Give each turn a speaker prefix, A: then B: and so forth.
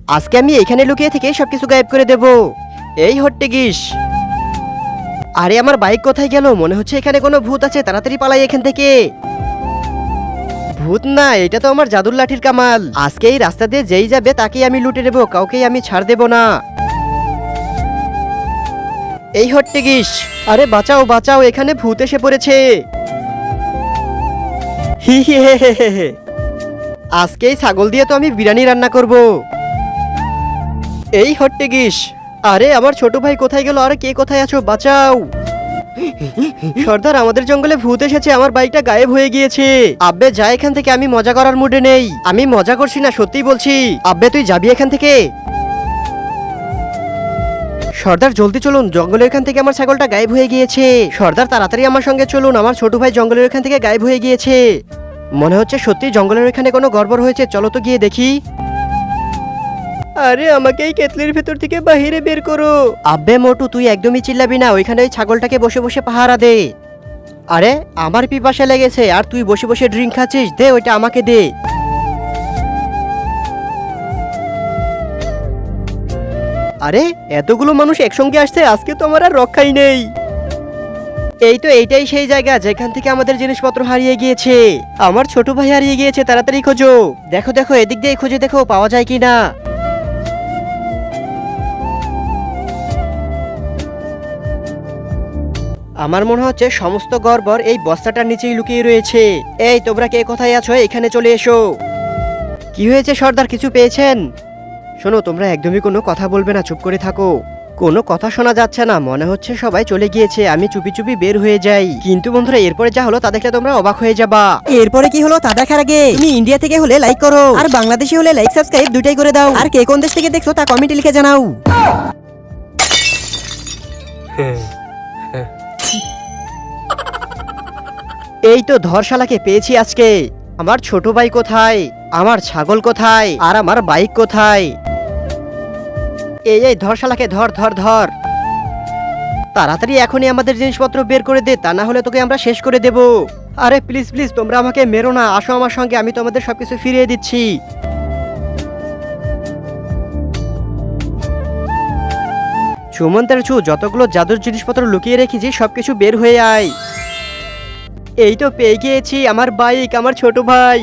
A: আজকে আমি এখানে লুকিয়ে থেকে সবকিছু গায়েব করে দেব। এই হট্টিগিস, আরে আমার বাইক কোথায় গেল? মনে হচ্ছে এখানে কোনো ভূত আছে, তাড়াতাড়ি পালাই এখান থেকে। ভূত না, এটা তো আমার জাদুর লাঠির কামাল। আজকে এই রাস্তা দিয়ে যেই যাবে তাকেই আমি লুটে নেব, কাউকেই আমি ছাড় দেব না। এই হট্টিগিস, আরে বাঁচাও বাঁচাও, এখানে ভূত এসে পড়েছে। হি হি হে হে হে হে। আজকে এই ছাগল দিয়ে তো আমি বিরিয়ানি রান্না করব। এই হট্টিগিস, আরে আমার ছোট ভাই কোথায় গেল? আরে কে কোথায় আছো? বাঁচাও। সর্দার, আমাদের জঙ্গলে ভূত এসেছে, আমার বাইকটা গায়েব হয়ে গিয়েছে। আব্বে যা এখান থেকে, আমি মজা করার মুডে নেই। আমি মজা করছি না, সত্যি বলছি। আব্বে তুই যাবি এখান থেকে? সর্দার জলদি চলুন, জঙ্গলের এখান থেকে আমার ছাগলটা গায়েব হয়ে গিয়েছে। সর্দার তাড়াতাড়ি আমার সঙ্গে চলুন, আমার ছোট ভাই জঙ্গলের এখান থেকে গায়েব হয়ে গিয়েছে। মনে হচ্ছে সত্যি জঙ্গলের এখানে কোনো গড়বড় হয়েছে, চলো তো গিয়ে দেখি। আরে আমাকে এই কেতলির ভেতর থেকে বাহিরে বের করো। আব্বে মোটু, তুই একদমই চিল্লাবি না, ওইখানে ওই ছাগলটাকে বসে বসে পাহারা দে। আরে আমার পিপাসা লেগেছে আর তুই বসে বসে ড্রিঙ্ক খাচ্ছিস, দে ওইটা আমাকে দে। আরে এতগুলো মানুষ একসঙ্গে আসছে, আজকে তো আমার আর রক্ষাই নেই। এই তো এইটাই সেই জায়গা যেখান থেকে আমাদের জিনিসপত্র হারিয়ে গিয়েছে। আমার ছোট ভাই হারিয়ে গিয়েছে, তাড়াতাড়ি খোঁজো। দেখো দেখো, এদিক দিয়ে খুঁজে দেখো পাওয়া যায় কিনা। আমার মনে হচ্ছে সমস্ত গড়বড় এই বস্তাটার নিচেই লুকিয়ে রয়েছে। এই তোমরা কে কোথায় আছো? এখানে চলে এসো। কি হয়েছে সর্দার, কিছু পেয়েছেন? শোনো, তোমরা একদমই কোনো কথা বলবে না, চুপ করে থাকো। কোনো কথা শোনা যাচ্ছে না, মনে হচ্ছে সবাই চলে গিয়েছে। আমি চুপি চুপি বের হয়ে যাই, কিন্তু বন্ধুরা এরপরে যা হলো তা দেখলে তোমরা অবাক হয়ে যাবা।
B: এরপরে কি হলো তা দেখার আগে তুমি ইন্ডিয়া থেকে হলে লাইক করো, আর বাংলাদেশি হলে লাইক সাবস্ক্রাইব দুটাই করে দাও। আর কে কোন দেশ থেকে দেখছো তা কমেন্টে লিখে জানাও।
A: এই তো ধরশালাকে পেয়েছি আজকে। আমার ছোট ভাই কোথায়? আমার ছাগল কোথায়? আর আমার বাইক কোথায়? এই এই ধরশালাকে, ধর ধর ধর। তাড়াতাড়ি এখনই আমাদের জিনিসপত্র বের করে দে, তা না হলে তোকে আমরা শেষ করে দেব। আরে প্লিজ প্লিজ, তোমরা আমাকে মেরো না, আসো আমার সঙ্গে, আমি তোমাদের সবকিছু ফিরিয়ে দিচ্ছি। সুমন্তের ছু, যতগুলো জাদুর জিনিসপত্র লুকিয়ে রেখেছি সবকিছু বের হয়ে আয়। এই তো পেয়ে গিয়েছি, আমার বাইক, আমার ছোট ভাই।